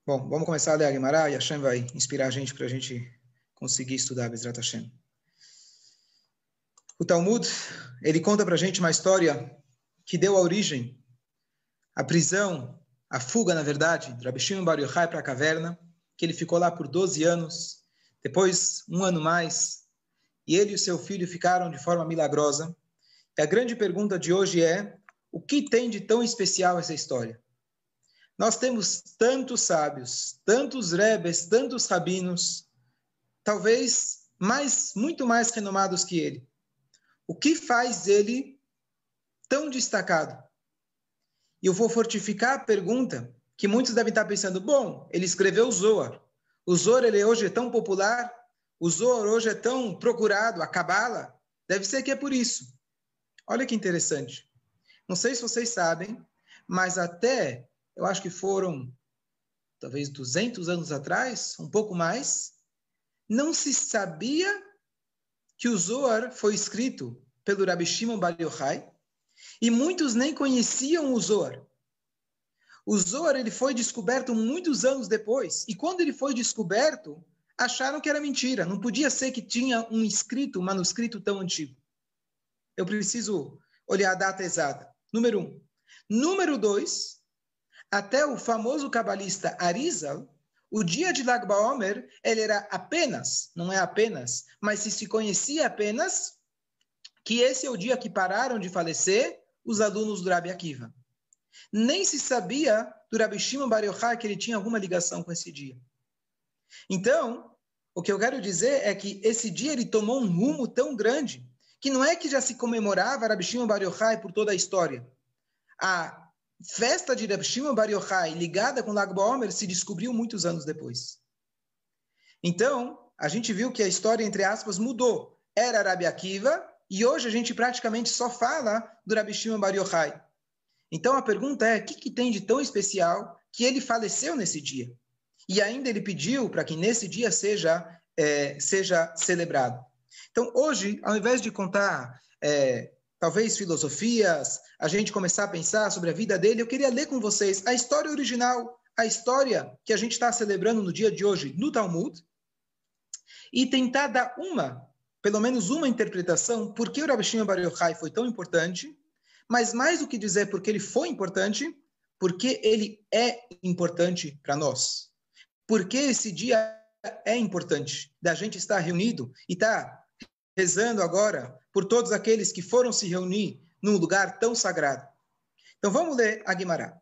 Bom, vamos começar a ler a Guimará e a Hashem vai inspirar a gente para a gente conseguir estudar Bezrat Hashem. O Talmud, ele conta para a gente uma história que deu a origem à prisão, à fuga, na verdade, de Rabi Shimon Bar Yochai para a caverna, que ele ficou lá por 12 anos, depois um ano mais, e ele e o seu filho ficaram de forma milagrosa. E a grande pergunta de hoje é, o que tem de tão especial essa história? Nós temos tantos sábios, tantos rebes, tantos rabinos, talvez muito mais renomados que ele. O que faz ele tão destacado? E eu vou fortificar a pergunta que muitos devem estar pensando, bom, ele escreveu o Zohar. O Zohar ele hoje é tão popular, o Zohar hoje é tão procurado, a Kabbalah, deve ser que é por isso. Olha que interessante. Não sei se vocês sabem, mas até, eu acho que foram talvez 200 anos atrás, um pouco mais, não se sabia que o Zohar foi escrito pelo Rabi Shimon Bar Yochai, e muitos nem conheciam o Zohar. O Zohar ele foi descoberto muitos anos depois, e quando ele foi descoberto, acharam que era mentira, não podia ser que tinha um manuscrito tão antigo. Eu preciso olhar a data exata. Número 1. Número 2, até o famoso cabalista Arizal, o dia de Lag BaOmer, ele era apenas, não é apenas, mas se conhecia apenas que esse é o dia que pararam de falecer os alunos do Rabi Akiva. Nem se sabia do Rabi Shimon Bar Yochai que ele tinha alguma ligação com esse dia. Então, o que eu quero dizer é que esse dia ele tomou um rumo tão grande que não é que já se comemorava Rabi Shimon Bar Yochai por toda a história. A festa de Rabi Shimon Bar Yochai ligada com Lag BaOmer se descobriu muitos anos depois. Então, a gente viu que a história, entre aspas, mudou. Era Rabi Akiva e hoje a gente praticamente só fala do Rabi Shimon Bar Yochai. Então a pergunta é, o que tem de tão especial que ele faleceu nesse dia? E ainda ele pediu para que nesse dia seja celebrado. Então hoje, ao invés de contar talvez filosofias, a gente começar a pensar sobre a vida dele, eu queria ler com vocês a história original, a história que a gente está celebrando no dia de hoje no Talmud, e tentar dar pelo menos uma interpretação por que o Rabi Shimon Bar Yochai foi tão importante, mas mais do que dizer porque ele foi importante, porque ele é importante para nós. Porque esse dia é importante da gente estar reunido e estar rezando agora por todos aqueles que foram se reunir num lugar tão sagrado. Então vamos ler a Guimará.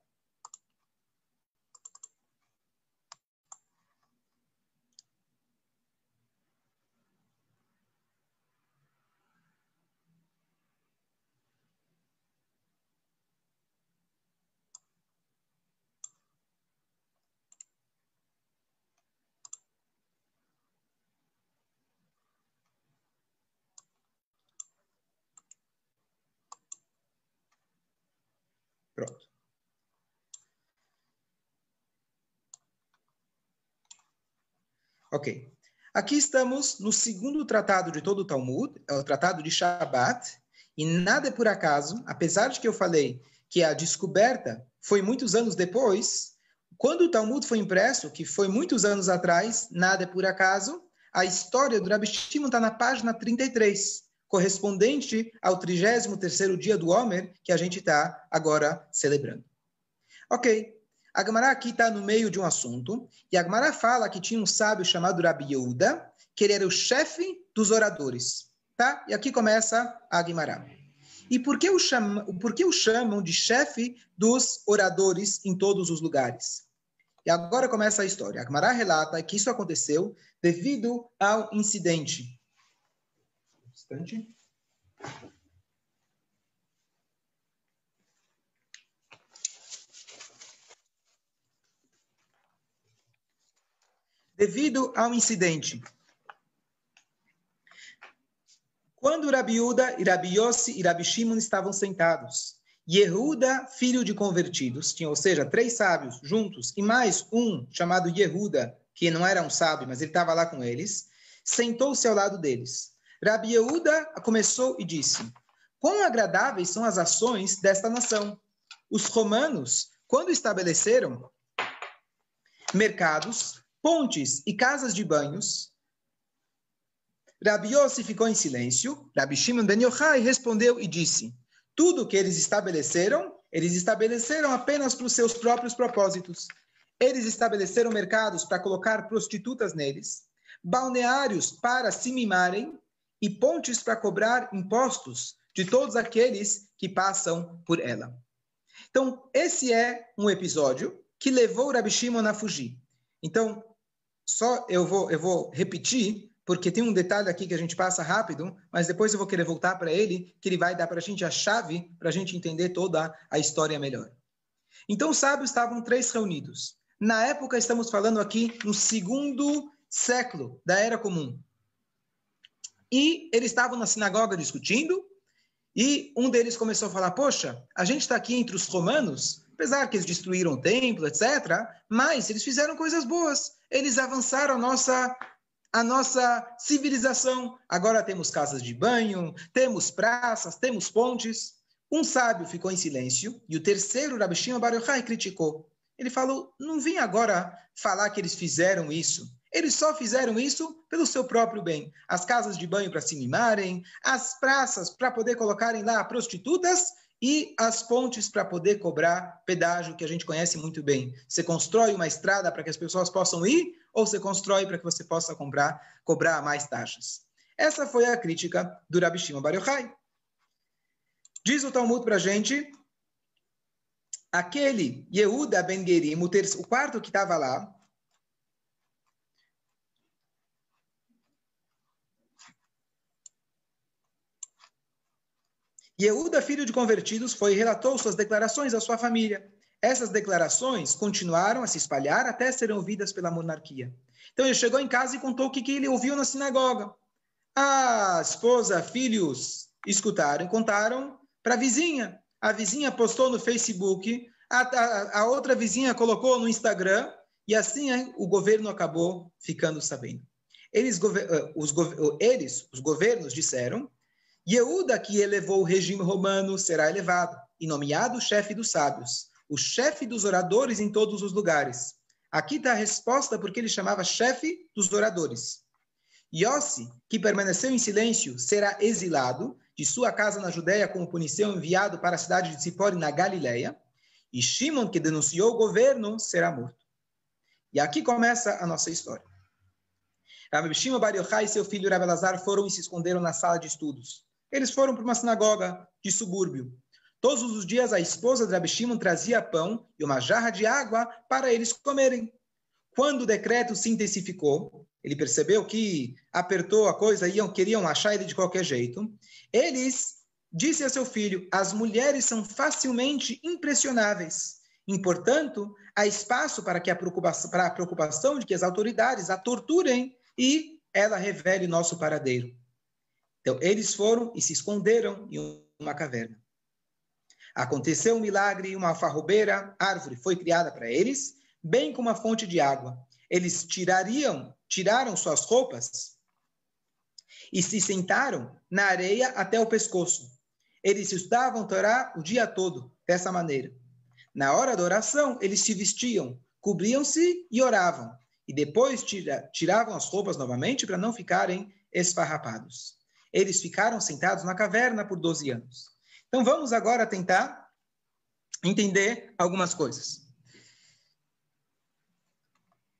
Pronto. Ok. Aqui estamos no segundo tratado de todo o Talmud, é o tratado de Shabat, e nada é por acaso, apesar de que eu falei que a descoberta foi muitos anos depois, quando o Talmud foi impresso, que foi muitos anos atrás, nada é por acaso, a história do Rabi Shimon está na página 33, correspondente ao 33º dia do Omer, que a gente está agora celebrando. Ok. A Guimará aqui está no meio de um assunto, e a Guimará fala que tinha um sábio chamado Rabi Yehuda, que ele era o chefe dos oradores. Tá? E aqui começa a Guimará. E por que o chamam de chefe dos oradores em todos os lugares? E agora começa a história. A Guimará relata que isso aconteceu devido ao incidente. Um instante. Devido ao incidente. Quando Rabi Yehuda e Rabi Yossi e Rabi Shimon estavam sentados, Yehuda, filho de convertidos, tinha, ou seja, 3 sábios juntos, e mais um chamado Yehuda, que não era um sábio, mas ele estava lá com eles, sentou-se ao lado deles. Rabi Yehuda começou e disse, quão agradáveis são as ações desta nação. Os romanos, quando estabeleceram mercados, pontes e casas de banhos. Rabi Yossi ficou em silêncio. Rabi Shimon ben Yochai respondeu e disse: tudo que eles estabeleceram apenas para os seus próprios propósitos. Eles estabeleceram mercados para colocar prostitutas neles, balneários para se mimarem e pontes para cobrar impostos de todos aqueles que passam por ela. Então, esse é um episódio que levou Rabi Shimon a fugir. Então, só eu vou repetir, porque tem um detalhe aqui que a gente passa rápido, mas depois eu vou querer voltar para ele, que ele vai dar para a gente a chave para a gente entender toda a história melhor. Então, os sábios estavam 3 reunidos. Na época, estamos falando aqui no 2º século da Era Comum. E eles estavam na sinagoga discutindo, e um deles começou a falar, poxa, a gente está aqui entre os romanos, apesar que eles destruíram o templo, etc., mas eles fizeram coisas boas. Eles avançaram a nossa civilização. Agora temos casas de banho, temos praças, temos pontes. Um sábio ficou em silêncio, e o terceiro, Rabi Shimon bar Yochai, criticou. Ele falou, não vim agora falar que eles fizeram isso. Eles só fizeram isso pelo seu próprio bem. As casas de banho para se mimarem, as praças para poder colocarem lá prostitutas e as pontes para poder cobrar pedágio, que a gente conhece muito bem. Você constrói uma estrada para que as pessoas possam ir, ou você constrói para que você possa cobrar mais taxas. Essa foi a crítica do Rabi Shimon bar Yochai. Diz o Talmud para a gente, aquele Yehuda ben Gerim, o quarto que estava lá, Yehuda, filho de convertidos, foi e relatou suas declarações à sua família. Essas declarações continuaram a se espalhar até serem ouvidas pela monarquia. Então ele chegou em casa e contou o que ele ouviu na sinagoga. A esposa, filhos escutaram, contaram para a vizinha. A vizinha postou no Facebook, a outra vizinha colocou no Instagram, e assim o governo acabou ficando sabendo. Os governos disseram, Yehuda, que elevou o regime romano, será elevado, e nomeado chefe dos sábios, o chefe dos oradores em todos os lugares. Aqui está a resposta porque ele chamava chefe dos oradores. Yossi, que permaneceu em silêncio, será exilado de sua casa na Judéia como punição, enviado para a cidade de Tzipori, na Galileia. E Shimon, que denunciou o governo, será morto. E aqui começa a nossa história. Rabi Shimon bar Yochai e seu filho Rabi Elazar foram e se esconderam na sala de estudos. Eles foram para uma sinagoga de subúrbio. Todos os dias a esposa de Rabi Shimon trazia pão e uma jarra de água para eles comerem. Quando o decreto se intensificou, ele percebeu que apertou a coisa, queriam achar ele de qualquer jeito. Eles disse a seu filho, as mulheres são facilmente impressionáveis. E, portanto, há espaço para a preocupação de que as autoridades a torturem e ela revele nosso paradeiro. Então, eles foram e se esconderam em uma caverna. Aconteceu um milagre e uma alfarrobeira, árvore, foi criada para eles, bem como uma fonte de água. Eles tiraram suas roupas e se sentaram na areia até o pescoço. Eles estudavam a Torá o dia todo, dessa maneira. Na hora da oração, eles se vestiam, cobriam-se e oravam. E depois tiravam as roupas novamente para não ficarem esfarrapados. Eles ficaram sentados na caverna por 12 anos. Então vamos agora tentar entender algumas coisas.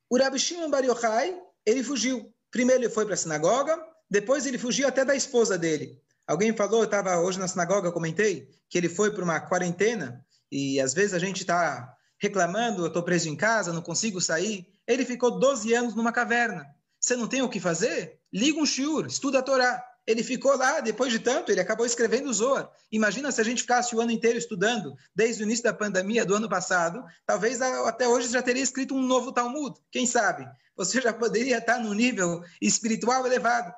O Rabi Shimon bar Yochai, ele fugiu. Primeiro ele foi para a sinagoga, depois ele fugiu até da esposa dele. Alguém falou, eu estava hoje na sinagoga, comentei, que ele foi para uma quarentena, e às vezes a gente está reclamando, eu estou preso em casa, não consigo sair. Ele ficou 12 anos numa caverna. Você não tem o que fazer? Liga um shiur, estuda a Torá. Ele ficou lá, depois de tanto, ele acabou escrevendo o Zohar. Imagina se a gente ficasse o ano inteiro estudando, desde o início da pandemia do ano passado, talvez até hoje já teria escrito um novo Talmud. Quem sabe? Você já poderia estar num nível espiritual elevado.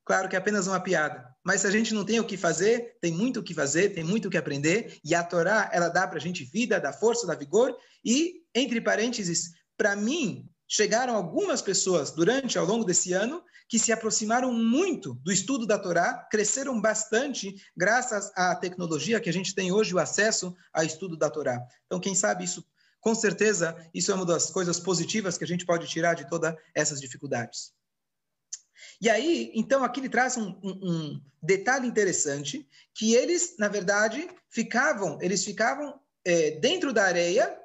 Claro que é apenas uma piada. Mas se a gente não tem o que fazer, tem muito o que fazer, tem muito o que aprender, e a Torá, ela dá para a gente vida, dá força, dá vigor, e, entre parênteses, para mim, chegaram algumas pessoas ao longo desse ano que se aproximaram muito do estudo da Torá, cresceram bastante graças à tecnologia que a gente tem hoje, o acesso ao estudo da Torá. Então, quem sabe isso Com certeza, isso é uma das coisas positivas que a gente pode tirar de todas essas dificuldades. E aí, então, aqui ele traz um detalhe interessante, que eles, na verdade, ficavam dentro da areia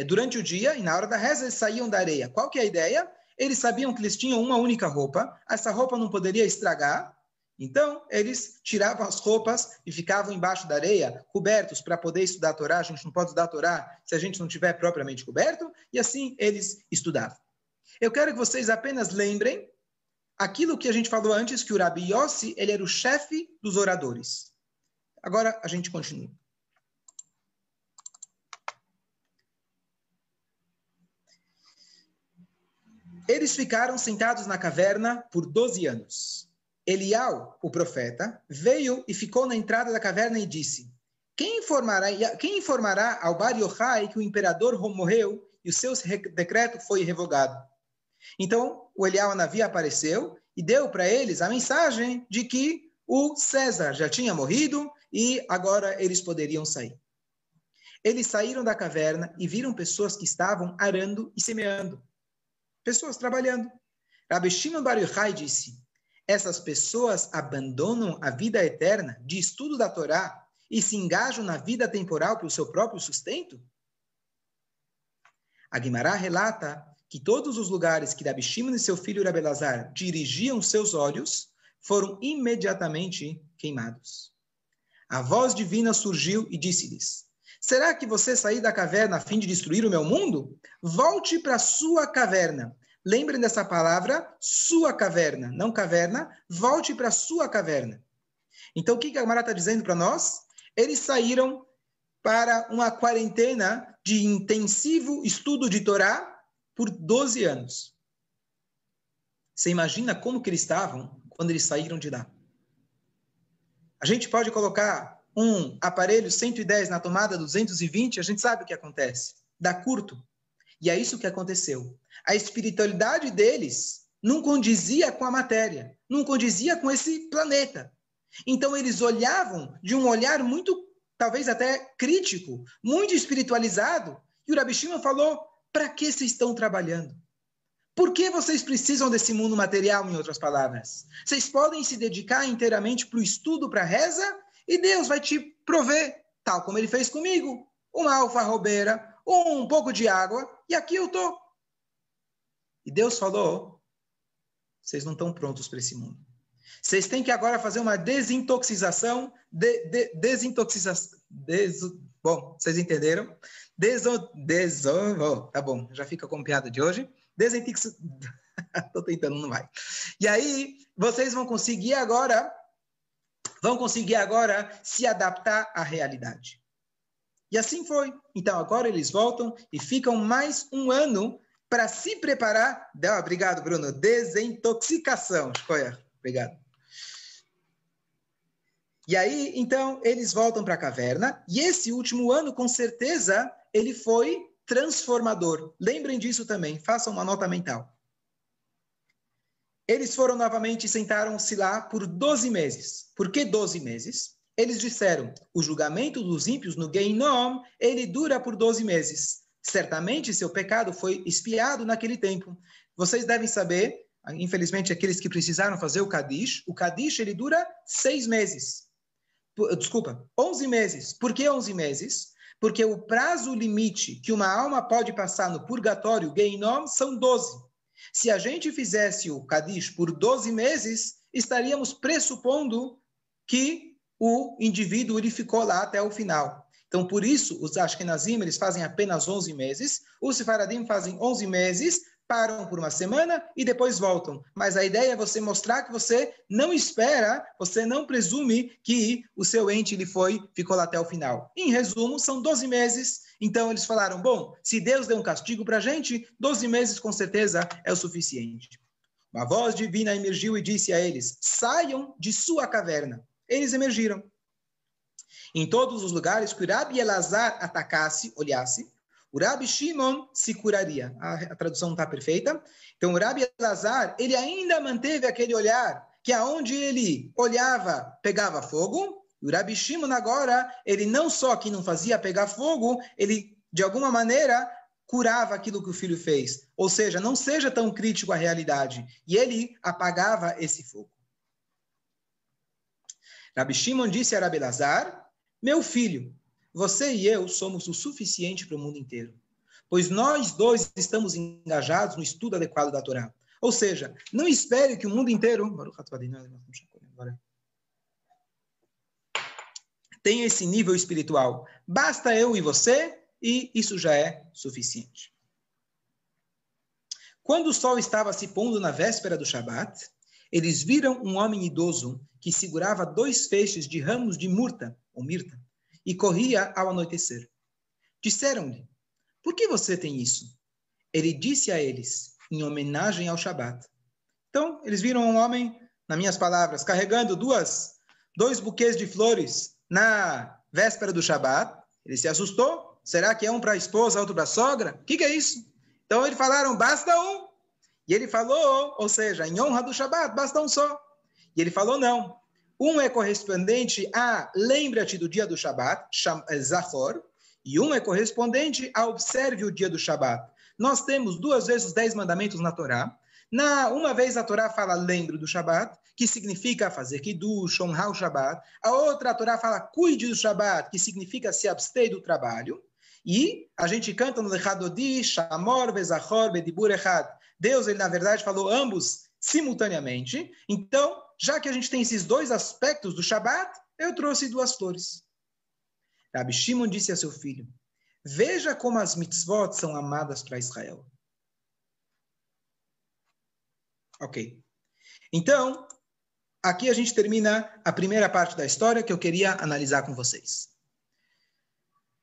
durante o dia, e na hora da reza eles saíam da areia. Qual que é a ideia? Eles sabiam que eles tinham uma única roupa, essa roupa não poderia estragar, então eles tiravam as roupas e ficavam embaixo da areia, cobertos para poder estudar a Torá. A gente não pode estudar a Torá se a gente não estiver propriamente coberto, e assim eles estudavam. Eu quero que vocês apenas lembrem aquilo que a gente falou antes, que o Rabi Yossi, ele era o chefe dos oradores. Agora a gente continua. Eles ficaram sentados na caverna por 12 anos. Eliau, o profeta, veio e ficou na entrada da caverna e disse: Quem informará ao Bar Yochai que o imperador morreu e o seu decreto foi revogado? Então, o Eliau Hanavi apareceu e deu para eles a mensagem de que o César já tinha morrido e agora eles poderiam sair. Eles saíram da caverna e viram pessoas que estavam arando e semeando. Pessoas trabalhando. Rabbi Shimon Bar Yochai disse: essas pessoas abandonam a vida eterna de estudo da Torá e se engajam na vida temporal para o seu próprio sustento? A Guimará relata que todos os lugares que Rabbi Shimon e seu filho Rabbi Elazar dirigiam seus olhos foram imediatamente queimados. A voz divina surgiu e disse-lhes: será que você saiu da caverna a fim de destruir o meu mundo? Volte para sua caverna. Lembrem dessa palavra, sua caverna, não caverna. Volte para sua caverna. Então, o que a Gemara está dizendo para nós? Eles saíram para uma quarentena de intensivo estudo de Torá por 12 anos. Você imagina como que eles estavam quando eles saíram de lá? A gente pode colocar um aparelho 110 na tomada 220, a gente sabe o que acontece. Dá curto. E é isso que aconteceu. A espiritualidade deles não condizia com a matéria, não condizia com esse planeta. Então eles olhavam de um olhar muito, talvez até crítico, muito espiritualizado. E o Rabbi Shimon falou: para que vocês estão trabalhando? Por que vocês precisam desse mundo material, em outras palavras? Vocês podem se dedicar inteiramente para o estudo, para a reza, e Deus vai te prover, tal como ele fez comigo, uma alfarrobeira, um pouco de água, e aqui eu estou. E Deus falou: vocês não estão prontos para esse mundo. Vocês têm que agora fazer uma desintoxicação, bom, vocês entenderam? Tá bom, já fica como piada de hoje. Estou tentando, não vai. E aí, vocês vão conseguir agora se adaptar à realidade. E assim foi. Então, agora eles voltam e ficam mais um ano para se preparar. Obrigado, Bruno. Desintoxicação. Obrigado. E aí, então, eles voltam para a caverna. E esse último ano, com certeza, ele foi transformador. Lembrem disso também. Façam uma nota mental. Eles foram novamente e sentaram-se lá por 12 meses. Por que 12 meses? Eles disseram: o julgamento dos ímpios no Geinom, ele dura por 12 meses. Certamente seu pecado foi expiado naquele tempo. Vocês devem saber, infelizmente, aqueles que precisaram fazer o Kadish ele dura 6 meses. 11 meses. Por que 11 meses? Porque o prazo limite que uma alma pode passar no purgatório, Geinom, são 12. Se a gente fizesse o Kadish por 12 meses, estaríamos pressupondo que o indivíduo ele ficou lá até o final. Então, por isso, os Ashkenazim eles fazem apenas 11 meses, os Sefaradim fazem 11 meses, param por uma semana e depois voltam. Mas a ideia é você mostrar que você não espera, você não presume que o seu ente ele ficou lá até o final. Em resumo, são 12 meses. Então, eles falaram: bom, se Deus deu um castigo para a gente, 12 meses com certeza é o suficiente. Uma voz divina emergiu e disse a eles: saiam de sua caverna. Eles emergiram. Em todos os lugares que o Rabbi Elazar atacasse, olhasse, o Rabbi Shimon se curaria. A tradução não está perfeita. Então, o Rabbi Elazar, ele ainda manteve aquele olhar, que aonde ele olhava, pegava fogo. E o Rabbi Shimon agora, ele não só que não fazia pegar fogo, ele de alguma maneira, curava aquilo que o filho fez. Ou seja, não seja tão crítico à realidade. E ele apagava esse fogo. Rabi Shimon disse a Rabi Elazar, meu filho, você e eu somos o suficiente para o mundo inteiro. Pois nós dois estamos engajados no estudo adequado da Torá. Ou seja, não espere que o mundo inteiro tenha esse nível espiritual. Basta eu e você, e isso já é suficiente. Quando o sol estava se pondo na véspera do Shabat, eles viram um homem idoso que segurava 2 feixes de ramos de murta, ou mirta, e corria ao anoitecer. Disseram-lhe, por que você tem isso? Ele disse a eles, em homenagem ao Shabat. Então, eles viram um homem, nas minhas palavras, carregando 2 buquês de flores na véspera do Shabat. Ele se assustou. Será que é um para a esposa, outro para a sogra? O que é isso? Então, eles falaram, basta um. E ele falou, ou seja, em honra do Shabat, basta um só. E ele falou, não. Um é correspondente a lembra-te do dia do Shabat, Zachor, e um é correspondente a observe o dia do Shabat. Nós temos 2 vezes os 10 mandamentos na Torá. Uma vez a Torá fala lembro do Shabat, que significa fazer kiddush, honrar o Shabat. A outra a Torá fala cuide do Shabat, que significa se abster do trabalho. E a gente canta no Lechadodi, Shamor, Bezachor, Bedibur Echad. Deus, ele na verdade falou ambos simultaneamente. Então, já que a gente tem esses 2 aspectos do Shabat, eu trouxe 2 flores. Rabi Shimon disse a seu filho, veja como as mitzvot são amadas para Israel. Ok. Então, aqui a gente termina a primeira parte da história que eu queria analisar com vocês.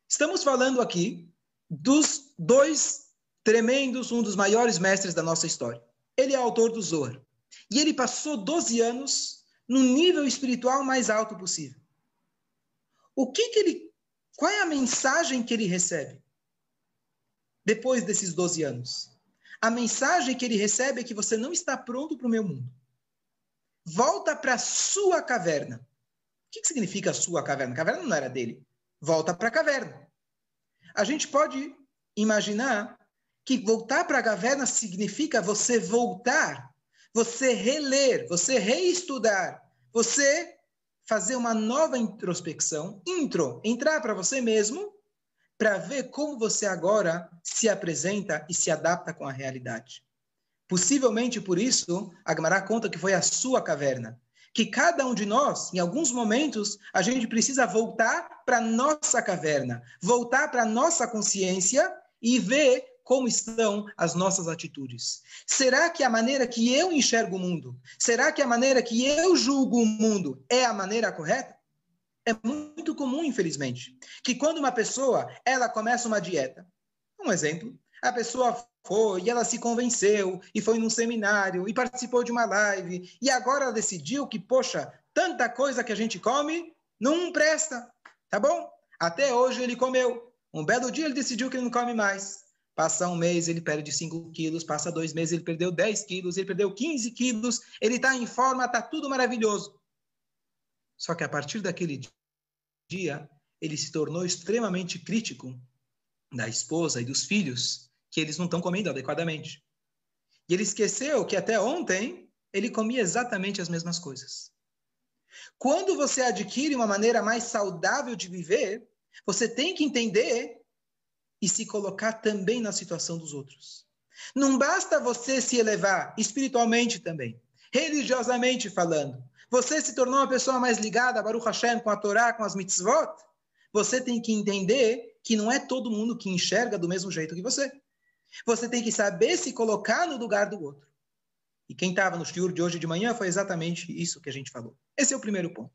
Estamos falando aqui dos 2 tremendos, um dos maiores mestres da nossa história. Ele é autor do Zohar. E ele passou 12 anos no nível espiritual mais alto possível. Qual é a mensagem que ele recebe depois desses 12 anos? A mensagem que ele recebe é que você não está pronto para o meu mundo. Volta para a sua caverna. O que significa a sua caverna? A caverna não era dele. Volta para a caverna. A gente pode imaginar que voltar para a caverna significa você voltar, você reler, você reestudar, você fazer uma nova introspecção, entrar para você mesmo, para ver como você agora se apresenta e se adapta com a realidade. Possivelmente por isso, a Gemara conta que foi a sua caverna. Que cada um de nós, em alguns momentos, a gente precisa voltar para a nossa caverna, voltar para a nossa consciência e ver como estão as nossas atitudes. Será que a maneira que eu enxergo o mundo, será que a maneira que eu julgo o mundo é a maneira correta? É muito comum, infelizmente, que quando uma pessoa, ela começa uma dieta, um exemplo, a pessoa foi e ela se convenceu e foi num seminário e participou de uma live e agora ela decidiu que, poxa, tanta coisa que a gente come não presta, tá bom? Até hoje ele comeu. Um belo dia ele decidiu que ele não come mais. Passa um mês, ele perde 5 quilos, passa 2 meses, ele perdeu 10 quilos, ele perdeu 15 quilos, ele está em forma, está tudo maravilhoso. Só que a partir daquele dia, ele se tornou extremamente crítico da esposa e dos filhos, que eles não estão comendo adequadamente. E ele esqueceu que até ontem ele comia exatamente as mesmas coisas. Quando você adquire uma maneira mais saudável de viver, você tem que entender e se colocar também na situação dos outros. Não basta você se elevar espiritualmente também, religiosamente falando. Você se tornou uma pessoa mais ligada a Baruch Hashem, com a Torá, com as mitzvot. Você tem que entender que não é todo mundo que enxerga do mesmo jeito que você. Você tem que saber se colocar no lugar do outro. E quem estava no shiur de hoje de manhã foi exatamente isso que a gente falou. Esse é o primeiro ponto.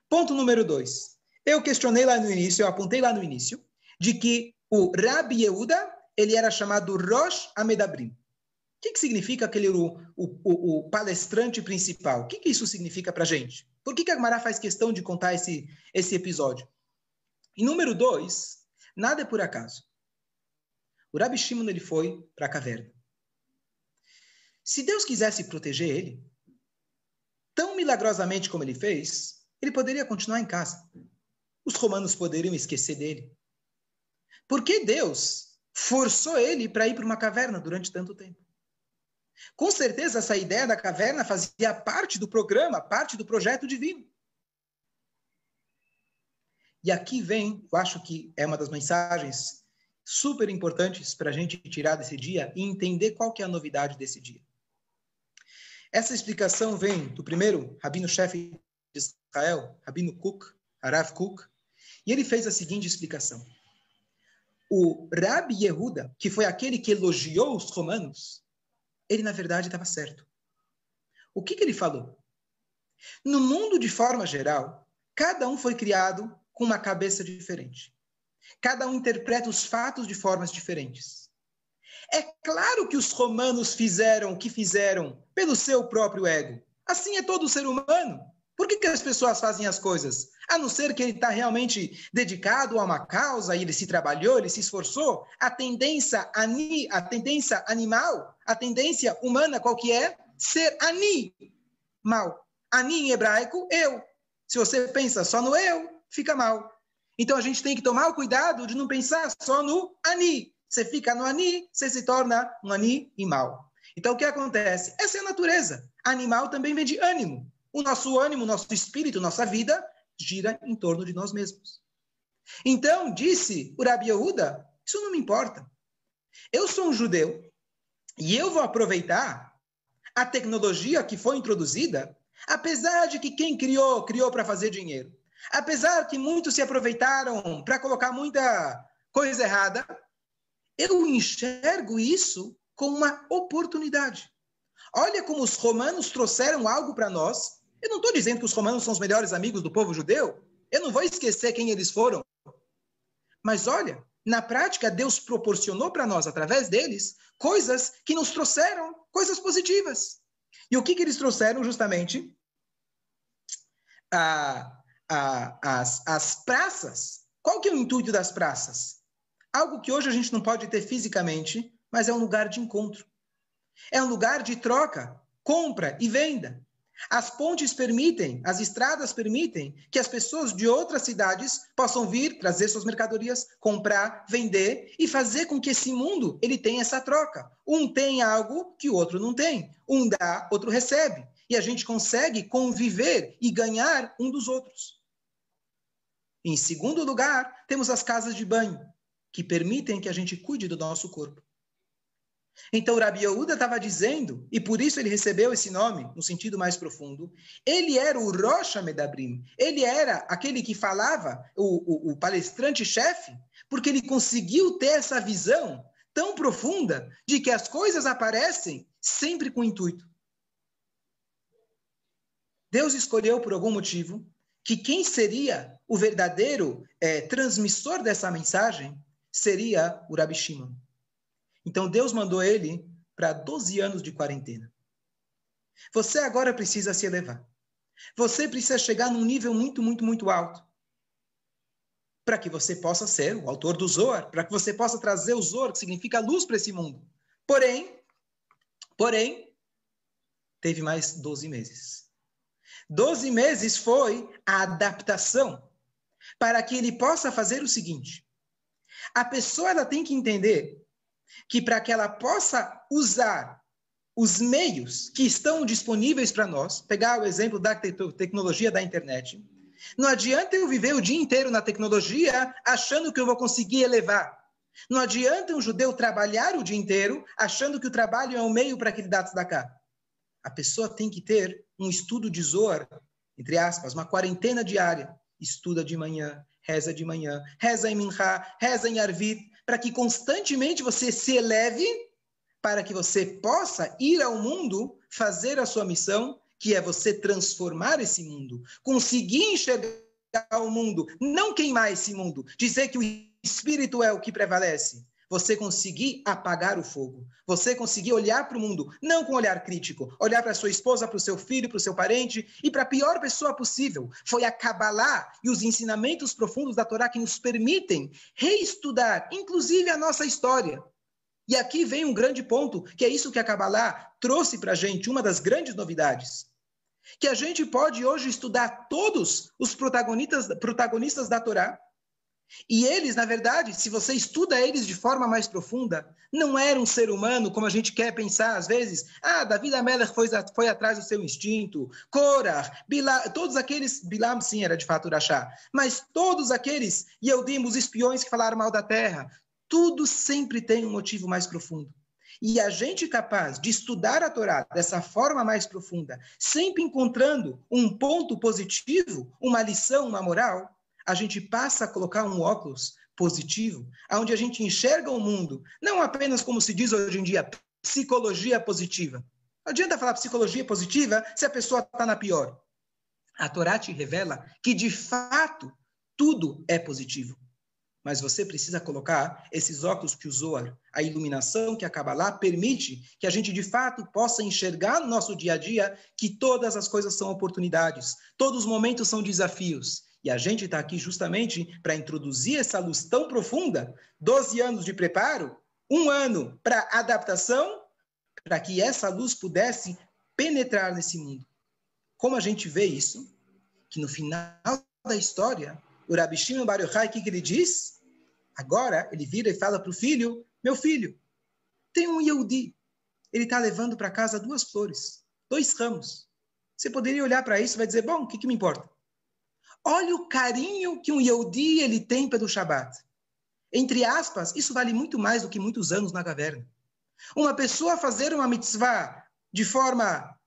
Ponto número 2. Eu questionei lá no início, eu apontei lá no início, de que o Rabi Yehuda, ele era chamado Rosh Amedabrim. O que significa aquele o palestrante principal? O que isso significa para a gente? Por que a Gemara faz questão de contar esse episódio? E número 2, nada é por acaso. O Rabi Shimon, ele foi para a caverna. Se Deus quisesse proteger ele, tão milagrosamente como ele fez, ele poderia continuar em casa. Os romanos poderiam esquecer dele. Por que Deus forçou ele para ir para uma caverna durante tanto tempo? Com certeza, essa ideia da caverna fazia parte do programa, parte do projeto divino. E aqui vem, eu acho que é uma das mensagens super importantes para a gente tirar desse dia e entender qual que é a novidade desse dia. Essa explicação vem do primeiro rabino-chefe de Israel, Rabino Kook, Harav Kook, e ele fez a seguinte explicação. O Rabi Yehuda, que foi aquele que elogiou os romanos, ele na verdade estava certo. O que ele falou? No mundo de forma geral, cada um foi criado com uma cabeça diferente. Cada um interpreta os fatos de formas diferentes. É claro que os romanos fizeram o que fizeram pelo seu próprio ego. Assim é todo ser humano. Por que as pessoas fazem as coisas? A não ser que ele está realmente dedicado a uma causa, e ele se trabalhou, ele se esforçou. A tendência animal, a tendência humana, qual que é? Ser ani, mal. Ani em hebraico, eu. Se você pensa só no eu, fica mal. Então a gente tem que tomar o cuidado de não pensar só no ani. Você fica no ani, você se torna um ani e mal. Então o que acontece? Essa é a natureza. Animal também vem de ânimo. O nosso ânimo, nosso espírito, nossa vida gira em torno de nós mesmos. Então, disse o Rabi Yehuda, isso não me importa. Eu sou um judeu e eu vou aproveitar a tecnologia que foi introduzida, apesar de que quem criou para fazer dinheiro. Apesar que muitos se aproveitaram para colocar muita coisa errada, eu enxergo isso como uma oportunidade. Olha como os romanos trouxeram algo para nós. Eu não estou dizendo que os romanos são os melhores amigos do povo judeu. Eu não vou esquecer quem eles foram. Mas olha, na prática, Deus proporcionou para nós, através deles, coisas que nos trouxeram coisas positivas. E o que eles trouxeram, justamente? As praças. Qual que é o intuito das praças? Algo que hoje a gente não pode ter fisicamente, mas é um lugar de encontro. É um lugar de troca, compra e venda. As pontes permitem, as estradas permitem que as pessoas de outras cidades possam vir, trazer suas mercadorias, comprar, vender e fazer com que esse mundo ele tenha essa troca. Um tem algo que o outro não tem. Um dá, outro recebe. E a gente consegue conviver e ganhar um dos outros. Em segundo lugar, temos as casas de banho, que permitem que a gente cuide do nosso corpo. Então, o Rabi Yehuda estava dizendo, e por isso ele recebeu esse nome, no sentido mais profundo, ele era o Rosh Medabrim, ele era aquele que falava, o palestrante-chefe, porque ele conseguiu ter essa visão tão profunda de que as coisas aparecem sempre com intuito. Deus escolheu, por algum motivo, que quem seria o verdadeiro transmissor dessa mensagem seria o Rabi Shimon. Então, Deus mandou ele para 12 anos de quarentena. Você agora precisa se elevar. Você precisa chegar num nível muito, muito, muito alto. Para que você possa ser o autor do Zohar, para que você possa trazer o Zohar, que significa luz para esse mundo. Porém, teve mais 12 meses. 12 meses foi a adaptação para que ele possa fazer o seguinte. A pessoa ela tem que entender que para que ela possa usar os meios que estão disponíveis para nós, pegar o exemplo da tecnologia da internet, não adianta eu viver o dia inteiro na tecnologia achando que eu vou conseguir elevar. Não adianta um judeu trabalhar o dia inteiro achando que o trabalho é um meio para que ele dá tzedakah. A pessoa tem que ter um estudo de Zohar, entre aspas, uma quarentena diária. Estuda de manhã, reza em Minchá, reza em Arvit, para que constantemente você se eleve, para que você possa ir ao mundo, fazer a sua missão, que é você transformar esse mundo, conseguir enxergar o mundo, não queimar esse mundo, dizer que o espírito é o que prevalece. Você conseguir apagar o fogo, você conseguir olhar para o mundo, não com um olhar crítico, olhar para sua esposa, para o seu filho, para o seu parente e para a pior pessoa possível. Foi a Kabbalah e os ensinamentos profundos da Torá que nos permitem reestudar, inclusive a nossa história. E aqui vem um grande ponto, que é isso que a Kabbalah trouxe para a gente, uma das grandes novidades. Que a gente pode hoje estudar todos os protagonistas da Torá E eles, na verdade, se você estuda eles de forma mais profunda, não era um ser humano como a gente quer pensar às vezes. Davi Amelech foi atrás do seu instinto. Korah, Bilam, todos aqueles... Bilam, sim, era de fato Urachá. Mas todos aqueles Yehudim, os espiões que falaram mal da terra, tudo sempre tem um motivo mais profundo. E a gente capaz de estudar a Torá dessa forma mais profunda, sempre encontrando um ponto positivo, uma lição, uma moral, a gente passa a colocar um óculos positivo, onde a gente enxerga o mundo, não apenas como se diz hoje em dia, psicologia positiva. Não adianta falar psicologia positiva se a pessoa está na pior. A Torá te revela que, de fato, tudo é positivo. Mas você precisa colocar esses óculos que o Zohar, a iluminação que a Kabbalah permite que a gente, de fato, possa enxergar no nosso dia a dia que todas as coisas são oportunidades, todos os momentos são desafios. E a gente está aqui justamente para introduzir essa luz tão profunda, 12 anos de preparo, 1 ano para adaptação, para que essa luz pudesse penetrar nesse mundo. Como a gente vê isso? Que no final da história, o Rabi Shimon Bar Yochai, o que ele diz? Agora ele vira e fala para o filho, meu filho, tem um Yehudi, ele está levando para casa 2 flores, 2 ramos. Você poderia olhar para isso e vai dizer, bom, o que me importa? Olha o carinho que um Yehudi ele tem pelo Shabat. Entre aspas, isso vale muito mais do que muitos anos na caverna. Uma pessoa fazer uma mitzvah de forma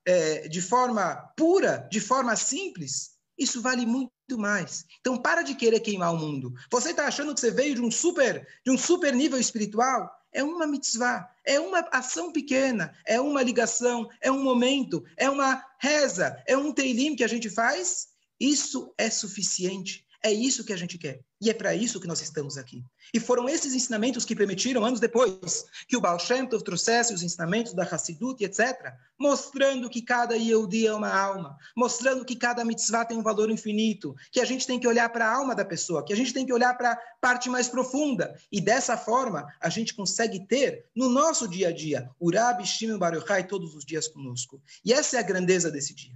pura, de forma simples, isso vale muito mais. Então, para de querer queimar o mundo. Você está achando que você veio de um super nível espiritual? É uma mitzvah, é uma ação pequena, é uma ligação, é um momento, é uma reza, é um teilim que a gente faz. Isso é suficiente. É isso que a gente quer. E é para isso que nós estamos aqui. E foram esses ensinamentos que permitiram, anos depois, que o Baal Shem Tov trouxesse os ensinamentos da Hassidut, etc., mostrando que cada Yehudi é uma alma, mostrando que cada mitzvah tem um valor infinito, que a gente tem que olhar para a alma da pessoa, que a gente tem que olhar para a parte mais profunda. E dessa forma, a gente consegue ter, no nosso dia a dia, o Rabi Shimon Bar Yochai todos os dias conosco. E essa é a grandeza desse dia.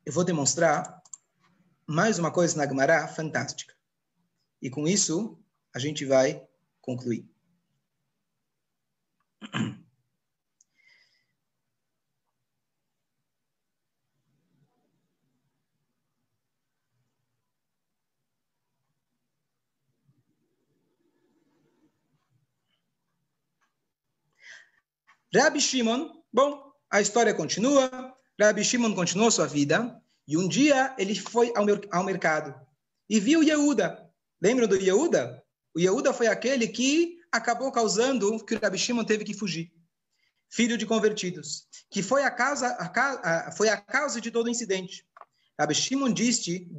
Eu vou demonstrar mais uma coisa na Gemara fantástica. E com isso, a gente vai concluir. Rabi Shimon, bom, a história continua. Rabi Shimon continuou sua vida. E um dia ele foi ao mercado e viu Yehuda. Lembram do Yehuda? O Yehuda foi aquele que acabou causando que o Rabi Shimon teve que fugir. Filho de convertidos. Que foi a causa de todo o incidente. Rabi Shimon disse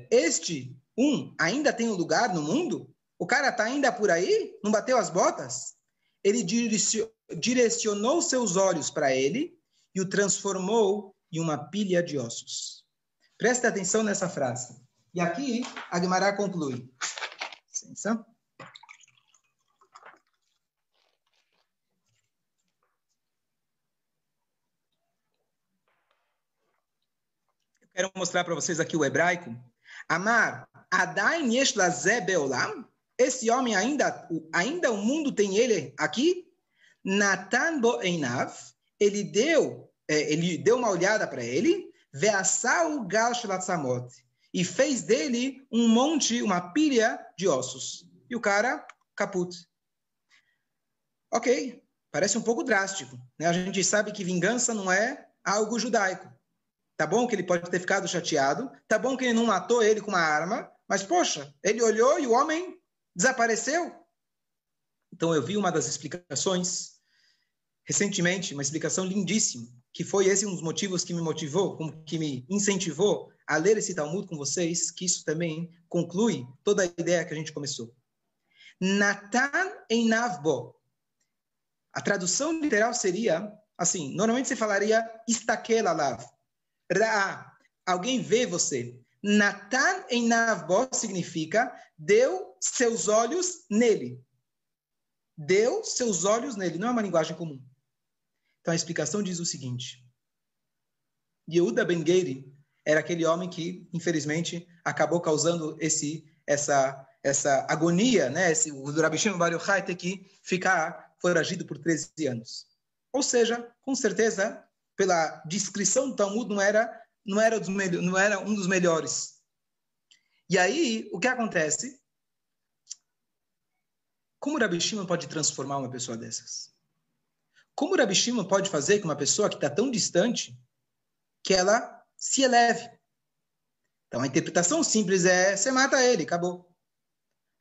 este ainda tem um lugar no mundo? O cara está ainda por aí? Não bateu as botas? Ele direcionou seus olhos para ele e o transformou em uma pilha de ossos. Preste atenção nessa frase. E aqui a Gemara conclui. Licença. Eu quero mostrar para vocês aqui o hebraico. Amar, Adain yesh lazeh beolam. Esse homem ainda o mundo tem ele aqui? Natan bo einav. Ele deu uma olhada para ele, ve'asau gal shelatzamot, e fez dele um monte, uma pilha de ossos. E o cara, caput. Ok, parece um pouco drástico, né? A gente sabe que vingança não é algo judaico. Tá bom que ele pode ter ficado chateado, tá bom que ele não matou ele com uma arma, mas, poxa, ele olhou e o homem desapareceu. Então eu vi uma das explicações recentemente, uma explicação lindíssima, que foi esse um dos motivos que me motivou, que me incentivou a ler esse Talmud com vocês, que isso também conclui toda a ideia que a gente começou. Natan einav bo. A tradução literal seria assim, normalmente você falaria istakel alav. Ra'a, alguém vê você. Natan einav bo significa deu seus olhos nele. Deu seus olhos nele. Não é uma linguagem comum. Então a explicação diz o seguinte. Yehuda Ben Geiri, era aquele homem que, infelizmente, acabou causando essa agonia, né? O Rabi Shimon Bar Yochai ter que ficar foragido por 13 anos. Ou seja, com certeza, pela descrição do Talmud, não era um dos melhores. E aí, o que acontece? Como o Rabi Shimon pode transformar uma pessoa dessas? Como o Rabi Shimon pode fazer com uma pessoa que está tão distante que ela se eleve? Então, a interpretação simples é: você mata ele, acabou.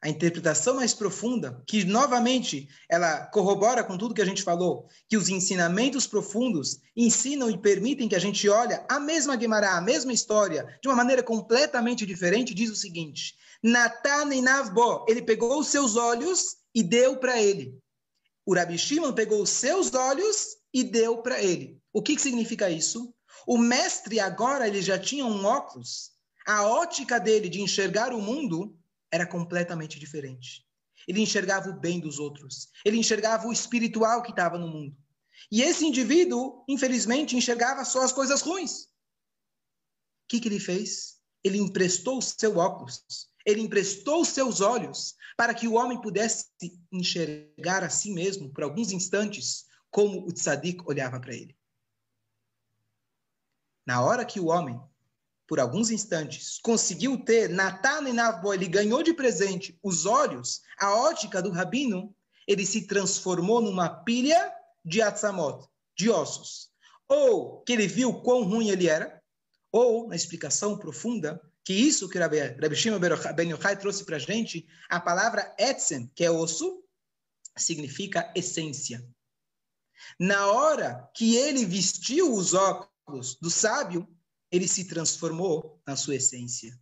A interpretação mais profunda, que novamente ela corrobora com tudo que a gente falou, que os ensinamentos profundos ensinam e permitem que a gente olhe a mesma Guemará, a mesma história, de uma maneira completamente diferente, diz o seguinte: Natan Inavbo, ele pegou os seus olhos e deu para ele. O Rabi Shimon pegou os seus olhos e deu para ele. O que significa isso? O mestre agora ele já tinha um óculos. A ótica dele de enxergar o mundo era completamente diferente. Ele enxergava o bem dos outros. Ele enxergava o espiritual que estava no mundo. E esse indivíduo, infelizmente, enxergava só as coisas ruins. O que ele fez? Ele emprestou o seu óculos. Ele emprestou os seus olhos para que o homem pudesse enxergar a si mesmo por alguns instantes como o tzadik olhava para ele. Na hora que o homem, por alguns instantes, conseguiu ter Natan e Navbo, ele ganhou de presente os olhos, a ótica do rabino, ele se transformou numa pilha de atzamot, de ossos. Ou que ele viu quão ruim ele era, ou, na explicação profunda, que isso que Rabbi Shimon Ben Yochai trouxe para a gente, a palavra etzem, que é osso, significa essência. Na hora que ele vestiu os óculos do sábio, ele se transformou na sua essência.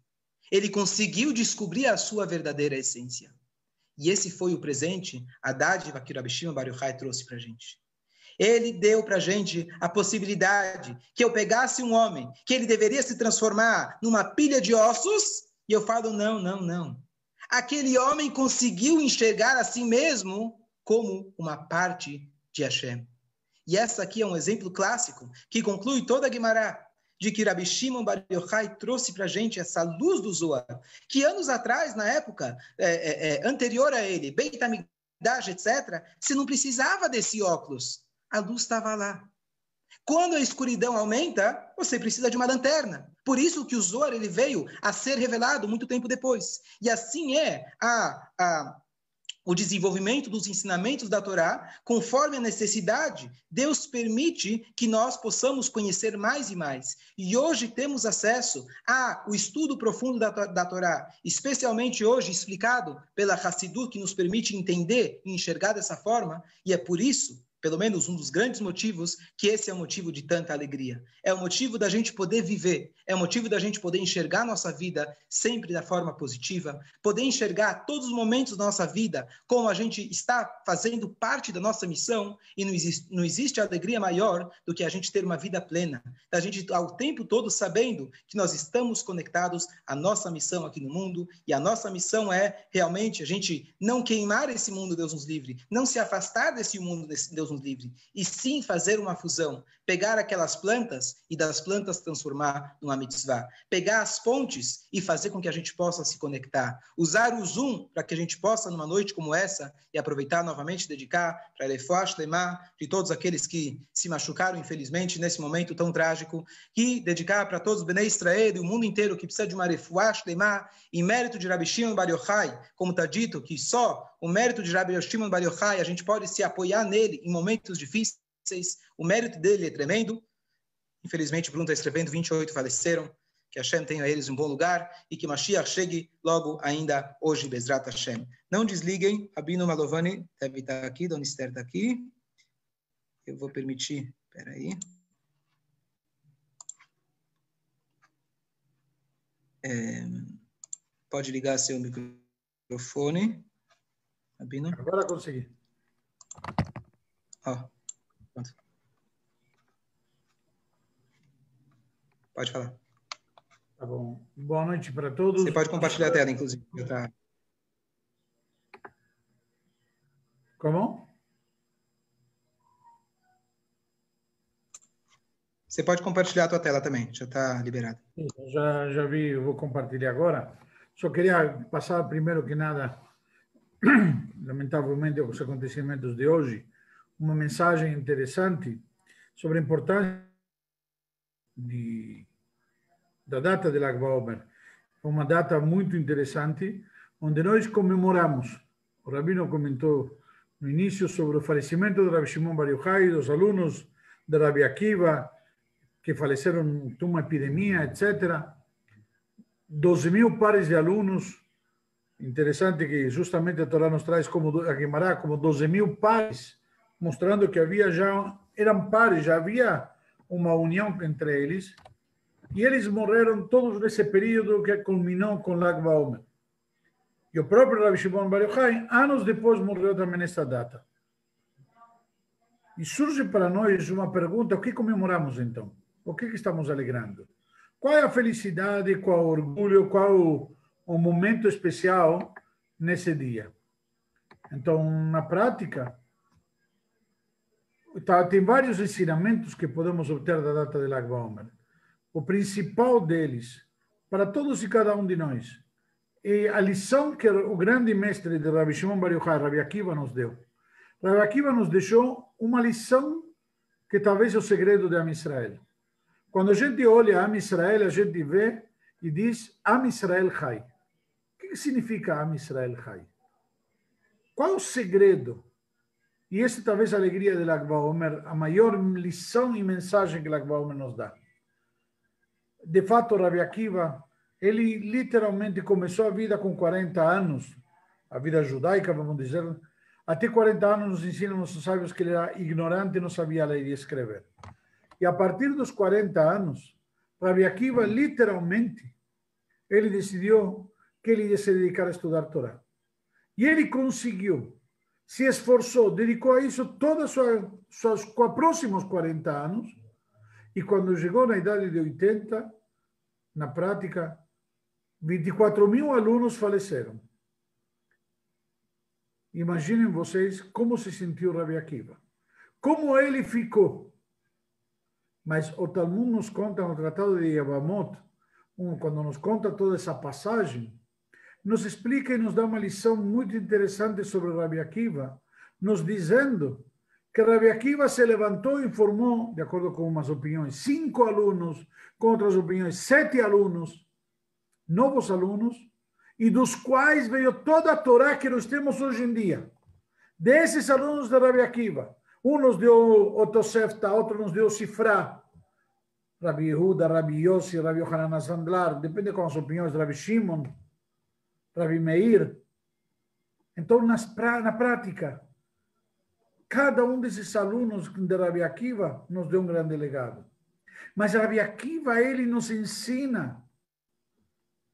Ele conseguiu descobrir a sua verdadeira essência. E esse foi o presente, a dádiva que o Rabbi Shimon Bar Yochai trouxe para a gente. Ele deu para a gente a possibilidade que eu pegasse um homem, que ele deveria se transformar numa pilha de ossos, e eu falo, não, não, não. Aquele homem conseguiu enxergar a si mesmo como uma parte de Hashem. E essa aqui é um exemplo clássico que conclui toda a Guimará, de que Rabbi Shimon Bar Yochai trouxe para a gente essa luz do Zohar, que anos atrás, na época anterior a ele, Beit HaMikdash, etc., você não precisava desse óculos. A luz estava lá. Quando a escuridão aumenta, você precisa de uma lanterna. Por isso que o Zohar ele veio a ser revelado muito tempo depois. E assim é o desenvolvimento dos ensinamentos da Torá, conforme a necessidade, Deus permite que nós possamos conhecer mais e mais. E hoje temos acesso ao estudo profundo da Torá, especialmente hoje explicado pela Hassidut, que nos permite entender e enxergar dessa forma, e é por isso, pelo menos um dos grandes motivos, que esse é o motivo de tanta alegria. É o motivo da gente poder viver, é o motivo da gente poder enxergar nossa vida sempre da forma positiva, poder enxergar todos os momentos da nossa vida como a gente está fazendo parte da nossa missão, e não existe alegria maior do que a gente ter uma vida plena, da gente ao tempo todo sabendo que nós estamos conectados à nossa missão aqui no mundo, e a nossa missão é realmente a gente não queimar esse mundo, Deus nos livre, não se afastar desse mundo, Deus nos livre, e sim fazer uma fusão, pegar aquelas plantas e das plantas transformar numa mitzvah, pegar as pontes e fazer com que a gente possa se conectar, usar o Zoom para que a gente possa, numa noite como essa, e aproveitar novamente, dedicar para a Refuah Shlema de todos aqueles que se machucaram, infelizmente, nesse momento tão trágico, e dedicar para todos os Bnei Israel e o mundo inteiro que precisa de uma Refuah Shlema, em mérito de Rabbi Shimon Bar Yochai, como está dito, que só o mérito de Rabbi Shimon Bar Yochai, a gente pode se apoiar nele em momentos difíceis, o mérito dele é tremendo. Infelizmente, Bruno está escrevendo, 28 faleceram, que Hashem tenha eles em um bom lugar e que Mashiach chegue logo ainda hoje, Bezrat Hashem. Não desliguem, Rabino Malovani deve estar aqui, Dona Esther está aqui. Eu vou permitir, espera aí. Pode ligar seu microfone, Rabino. Agora consegui. Pronto. Pode falar. Tá bom. Boa noite para todos. Você pode compartilhar a tela, inclusive. Como? Você pode compartilhar a tua tela também, já está liberado. Já vi, eu vou compartilhar agora. Só queria passar, primeiro que nada, lamentavelmente, os acontecimentos de hoje, uma mensagem interessante sobre a importância da data de Lag BaOmer. Uma data muito interessante, onde nós comemoramos. O Rabino comentou no início sobre o falecimento do Rabi Shimon Bar Yochai, dos alunos de Rabi Akiva, que faleceram de uma epidemia, etc. 12.000 pares de alunos. Interessante que justamente a Torá nos traz a Guimará como 12.000 pares, mostrando que eram pares, já havia uma união entre eles, e eles morreram todos nesse período que culminou com Lag BaOmer. E o próprio Rabi Shimon Bar Yochai, anos depois, morreu também nesta data. E surge para nós uma pergunta: o que comemoramos então? O que estamos alegrando? Qual é a felicidade, qual é o orgulho, qual o momento especial nesse dia? Então, na prática, tem vários ensinamentos que podemos obter da data de Lag BaOmer. O principal deles, para todos e cada um de nós, é a lição que o grande mestre de Rabi Shimon Bar Yochai, Rabi Akiva, nos deu. Rabi Akiva nos deixou uma lição que talvez é o segredo de Am Israel. Quando a gente olha Am Israel, a gente vê e diz Am Israel Chai. O que significa Am Israel Chai? Qual é o segredo? E essa talvez a alegria de Lag BaOmer, a maior lição e mensagem que Lag BaOmer nos dá. De fato, Rabi Akiva, ele literalmente começou a vida com 40 anos, a vida judaica, vamos dizer. Até 40 anos nos ensinam os sábios que ele era ignorante e não sabia ler e escrever. E a partir dos 40 anos, Rabi Akiva, literalmente, ele decidiu que ele ia se dedicar a estudar Torá. E ele conseguiu, se esforçou, dedicou a isso todos os próximos 40 anos, e quando chegou na idade de 80, na prática, 24.000 alunos faleceram. Imaginem vocês como se sentiu Rabi Akiva. Como ele ficou. Mas o Talmud nos conta, no Tratado de Yevamot, quando nos conta toda essa passagem, nos explica e nos dá uma lição muito interessante sobre Rabi Akiva, nos dizendo que Rabi Akiva se levantou e formou, de acordo com umas opiniões, 5 alunos, com outras opiniões, 7 alunos, novos alunos, e dos quais veio toda a Torá que nós temos hoje em dia. Desses alunos de Rabi Akiva, um nos deu o Tosefta, outro nos deu o Sifra, Rabi Yehuda, Rabi Yossi, Rabi Yohanan Sandlar, depende com as opiniões de Rabi Shimon, Rabi Meir. Então, na prática, cada um desses alunos de Rabi Akiva nos deu um grande legado. Mas Rabi Akiva, ele nos ensina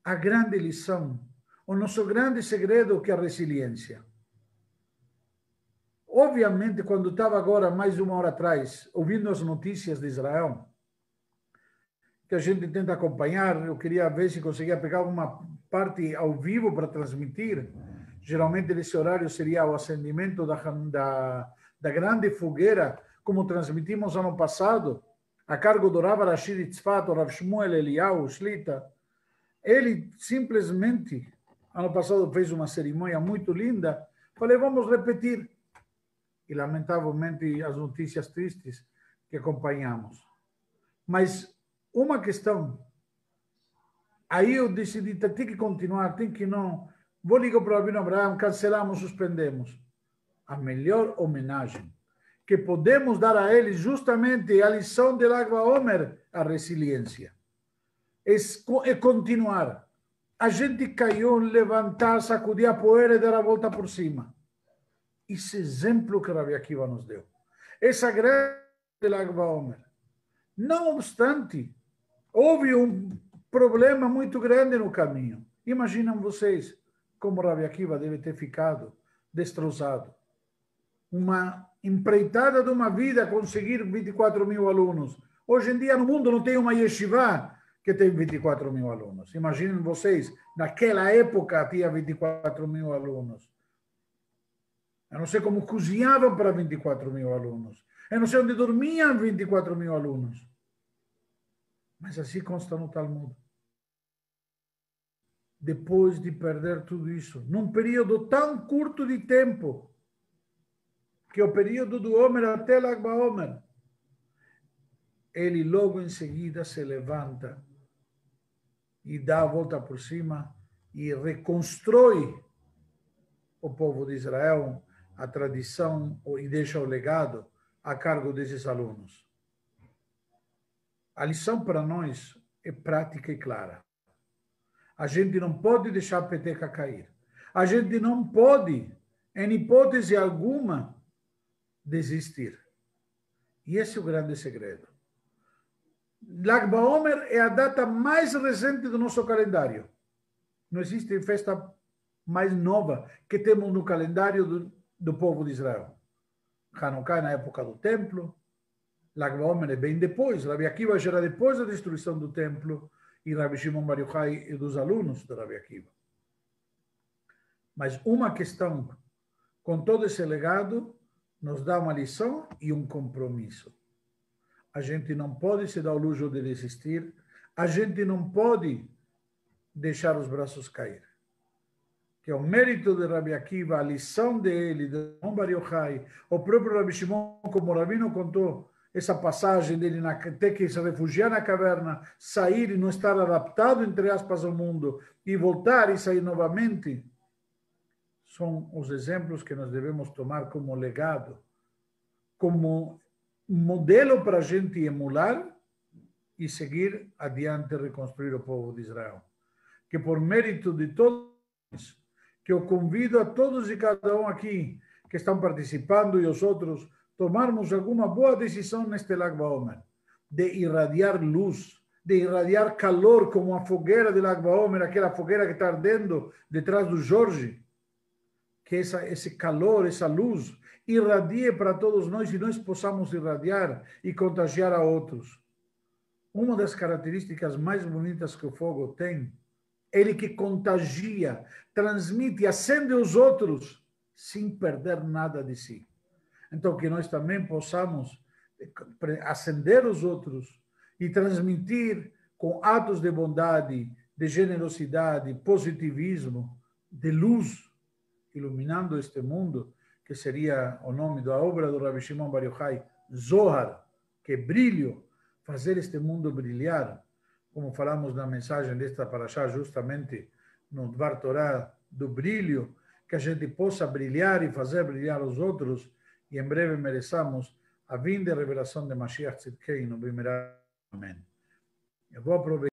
a grande lição, o nosso grande segredo, que é a resiliência. Obviamente, quando estava agora, mais de uma hora atrás, ouvindo as notícias de Israel, que a gente tenta acompanhar, eu queria ver se conseguia pegar uma parte ao vivo para transmitir. Geralmente, nesse horário, seria o acendimento da grande fogueira, como transmitimos ano passado, a cargo do Rav Rashi de Tzfat, o Rav Shmuel Eliyahu Shlita. Ele simplesmente, ano passado, fez uma cerimônia muito linda. Falei, vamos repetir. E, lamentavelmente, as notícias tristes que acompanhamos. Mas uma questão, aí eu decidi, tem que continuar, tem que não. Vou ligar para o Rabino Abraham, cancelamos, suspendemos. A melhor homenagem que podemos dar a ele, justamente a lição de Lag BaOmer, a resiliência. É continuar. A gente caiu, levantar, sacudir a poeira e dar a volta por cima. Esse exemplo que Rabi Akiva nos deu. Essa grande de Lag BaOmer. Não obstante, houve um problema muito grande no caminho. Imaginam vocês como Rabi Akiva deve ter ficado destroçado. Uma empreitada de uma vida conseguir 24.000 alunos. Hoje em dia no mundo não tem uma yeshiva que tem 24.000 alunos. Imaginem vocês, naquela época tinha 24.000 alunos. Eu não sei como cozinhavam para 24.000 alunos. Eu não sei onde dormiam 24.000 alunos. Mas assim consta no Talmud. Depois de perder tudo isso, num período tão curto de tempo, que é o período do Omer até Lag BaOmer, ele logo em seguida se levanta e dá a volta por cima e reconstrói o povo de Israel, a tradição e deixa o legado a cargo desses alunos. A lição para nós é prática e clara. A gente não pode deixar a peteca cair. A gente não pode, em hipótese alguma, desistir. E esse é o grande segredo. Lag BaOmer é a data mais recente do nosso calendário. Não existe festa mais nova que temos no calendário do povo de Israel. Hanukkah é na época do templo, Lag BaOmer é bem depois, Rabi Akiva já era depois da destruição do templo, e Rabbi Shimon Bar Yochai e dos alunos de Rabi Akiva. Mas uma questão, com todo esse legado, nos dá uma lição e um compromisso. A gente não pode se dar o luxo de desistir, a gente não pode deixar os braços cair. Que é o mérito de Rabi Akiva, a lição dele, de Shimon Bar Yochai, o próprio Rabbi Shimon, como o Rabino contou, essa passagem dele ter que se refugiar na caverna, sair e não estar adaptado, entre aspas, ao mundo, e voltar e sair novamente, são os exemplos que nós devemos tomar como legado, como modelo para a gente emular e seguir adiante, reconstruir o povo de Israel. Que por mérito de todos, que eu convido a todos e cada um aqui que estão participando e os outros, tomarmos alguma boa decisão neste Lag BaOmer, de irradiar luz, de irradiar calor como a fogueira de Lag BaOmer, aquela fogueira que está ardendo detrás do Jorge, que esse calor, essa luz, irradie para todos nós e nós possamos irradiar e contagiar a outros. Uma das características mais bonitas que o fogo tem, ele que contagia, transmite, acende os outros, sem perder nada de si. Então, que nós também possamos acender os outros e transmitir com atos de bondade, de generosidade, positivismo, de luz, iluminando este mundo, que seria o nome da obra do Rabbi Shimon Bar Yochai, Zohar, que é brilho, fazer este mundo brilhar, como falamos na mensagem desta parashá, justamente no Dvar Torá, do brilho, que a gente possa brilhar e fazer brilhar os outros, e em breve mereçamos a vinda e revelação de Mashiach Tzidkeinu, Amém. Eu vou aproveitar